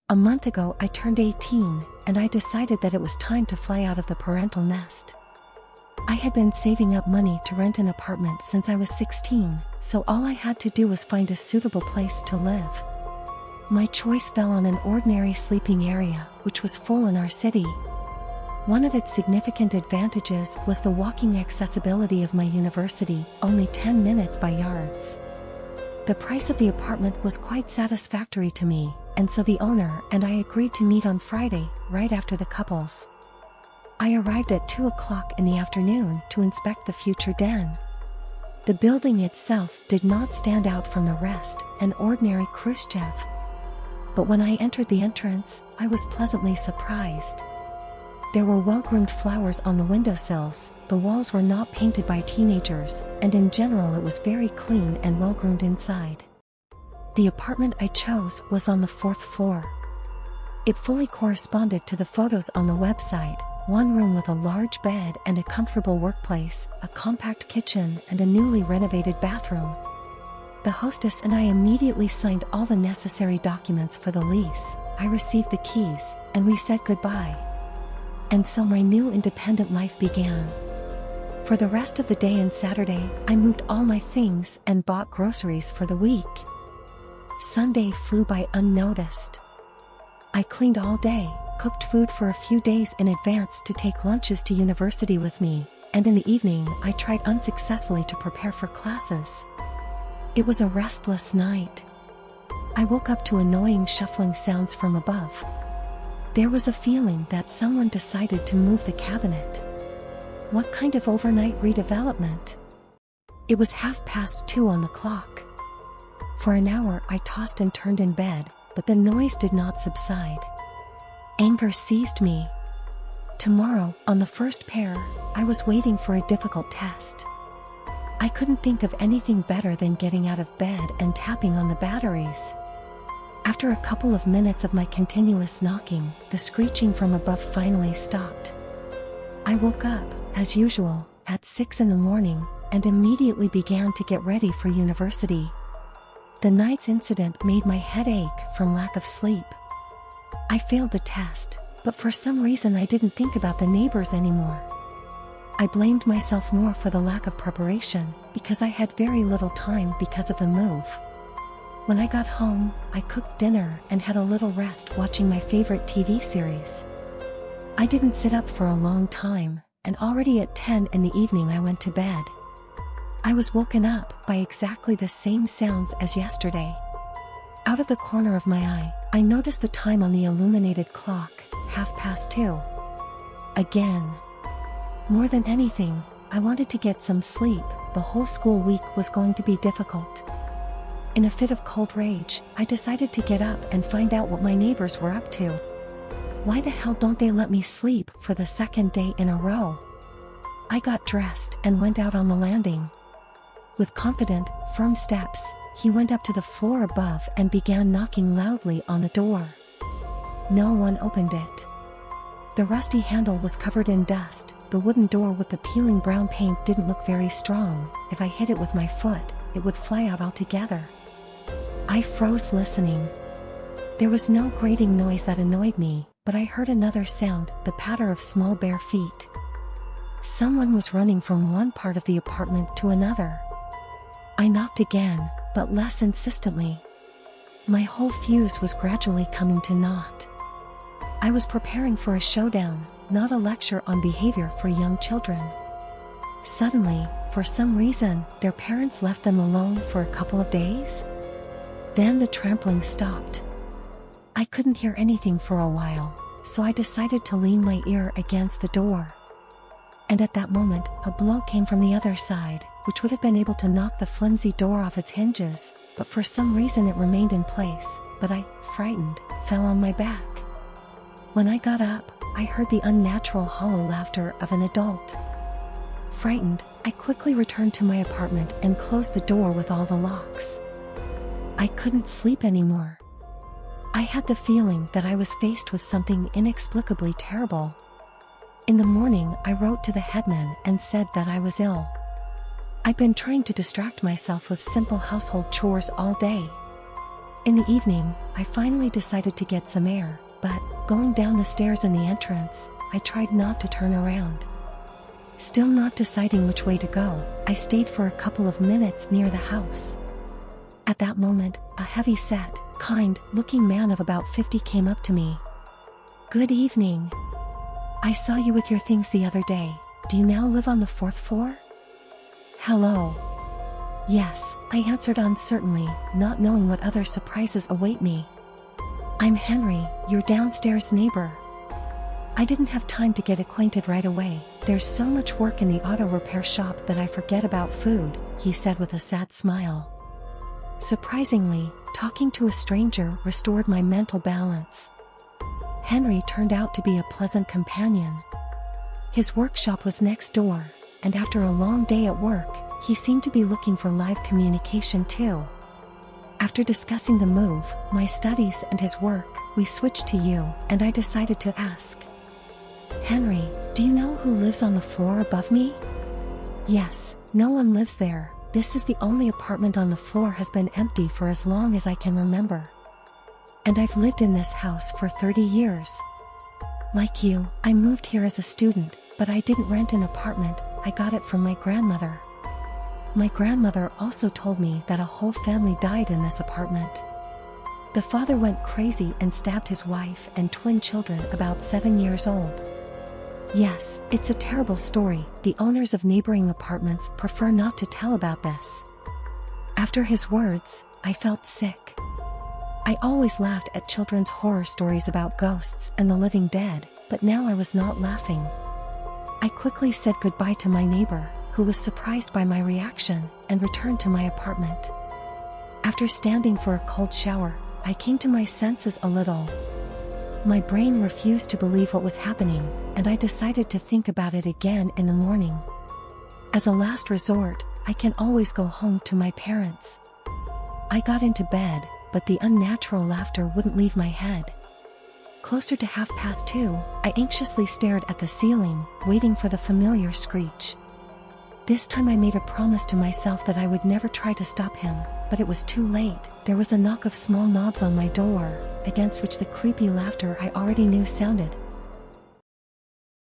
A month ago I turned 18, and I decided that it was time to fly out of the parental nest. I had been saving up money to rent an apartment since I was 16, so all I had to do was find a suitable place to live. My choice fell on an ordinary sleeping area, which was full in our city. One of its significant advantages was the walking accessibility of my university, only 10 minutes by yards. The price of the apartment was quite satisfactory to me, and so the owner and I agreed to meet on Friday, right after the couples. I arrived at 2 o'clock in the afternoon to inspect the future den. The building itself did not stand out from the rest, an ordinary Khrushchev. But when I entered the entrance, I was pleasantly surprised. There were well-groomed flowers on the windowsills, the walls were not painted by teenagers, and in general it was very clean and well-groomed inside. The apartment I chose was on the 4th floor. It fully corresponded to the photos on the website: one room with a large bed and a comfortable workplace, a compact kitchen, and a newly renovated bathroom. The hostess and I immediately signed all the necessary documents for the lease. I received the keys, and we said goodbye. And so my new independent life began. For the rest of the day and Saturday, I moved all my things and bought groceries for the week. Sunday flew by unnoticed. I cleaned all day, cooked food for a few days in advance to take lunches to university with me, and in the evening I tried unsuccessfully to prepare for classes. It was a restless night. I woke up to annoying shuffling sounds from above. There was a feeling that someone decided to move the cabinet. What kind of overnight redevelopment? It was 2:30 on the clock. For an hour I tossed and turned in bed, but the noise did not subside. Anger seized me. Tomorrow, on the first pair, I was waiting for a difficult test. I couldn't think of anything better than getting out of bed and tapping on the batteries. After a couple of minutes of my continuous knocking, the screeching from above finally stopped. I woke up, as usual, at 6 in the morning, and immediately began to get ready for university. The night's incident made my head ache from lack of sleep. I failed the test, but for some reason I didn't think about the neighbors anymore. I blamed myself more for the lack of preparation, because I had very little time because of the move. When I got home, I cooked dinner and had a little rest watching my favorite TV series. I didn't sit up for a long time, and already at 10 in the evening I went to bed. I was woken up by exactly the same sounds as yesterday. Out of the corner of my eye, I noticed the time on the illuminated clock, 2:30. Again. More than anything, I wanted to get some sleep. The whole school week was going to be difficult. In a fit of cold rage, I decided to get up and find out what my neighbors were up to. Why the hell don't they let me sleep for the second day in a row? I got dressed and went out on the landing. With confident, firm steps, he went up to the floor above and began knocking loudly on the door. No one opened it. The rusty handle was covered in dust. The wooden door with the peeling brown paint didn't look very strong. If I hit it with my foot, it would fly out altogether. I froze listening. There was no grating noise that annoyed me, but I heard another sound, the patter of small bare feet. Someone was running from one part of the apartment to another. I knocked again, but less insistently. My whole fuse was gradually coming to naught. I was preparing for a showdown, not a lecture on behavior for young children. Suddenly, for some reason, their parents left them alone for a couple of days. Then the trampling stopped. I couldn't hear anything for a while, so I decided to lean my ear against the door. And at that moment, a blow came from the other side, which would have been able to knock the flimsy door off its hinges, but for some reason it remained in place. But I, frightened, fell on my back. When I got up, I heard the unnatural hollow laughter of an adult. Frightened, I quickly returned to my apartment and closed the door with all the locks. I couldn't sleep anymore. I had the feeling that I was faced with something inexplicably terrible. In the morning, I wrote to the headman and said that I was ill. I'd been trying to distract myself with simple household chores all day. In the evening, I finally decided to get some air, but going down the stairs in the entrance, I tried not to turn around. Still not deciding which way to go, I stayed for a couple of minutes near the house. At that moment, a heavy-set, kind-looking man of about 50 came up to me. "Good evening. I saw you with your things the other day. Do you now live on the 4th floor?" "Hello." "Yes," I answered uncertainly, not knowing what other surprises await me. "I'm Henry, your downstairs neighbor." I didn't have time to get acquainted right away. "There's so much work in the auto repair shop that I forget about food," he said with a sad smile. Surprisingly, talking to a stranger restored my mental balance. Henry turned out to be a pleasant companion. His workshop was next door, and after a long day at work, he seemed to be looking for live communication too. After discussing the move, my studies and his work, we switched to you, and I decided to ask. "Henry, do you know who lives on the floor above me?" "Yes, no one lives there. This is the only apartment on the floor has been empty for as long as I can remember. And I've lived in this house for 30 years. Like you, I moved here as a student, but I didn't rent an apartment, I got it from my grandmother. My grandmother also told me that a whole family died in this apartment. The father went crazy and stabbed his wife and twin children about 7 years old. Yes, it's a terrible story. The owners of neighboring apartments prefer not to tell about this." After his words, I felt sick. I always laughed at children's horror stories about ghosts and the living dead, but now I was not laughing. I quickly said goodbye to my neighbor, who was surprised by my reaction, and returned to my apartment. After standing for a cold shower, I came to my senses a little. My brain refused to believe what was happening, and I decided to think about it again in the morning. As a last resort, I can always go home to my parents. I got into bed, but the unnatural laughter wouldn't leave my head. Closer to 2:30, I anxiously stared at the ceiling, waiting for the familiar screech. This time I made a promise to myself that I would never try to stop him, but it was too late. There was a knock of small knobs on my door, against which the creepy laughter I already knew sounded.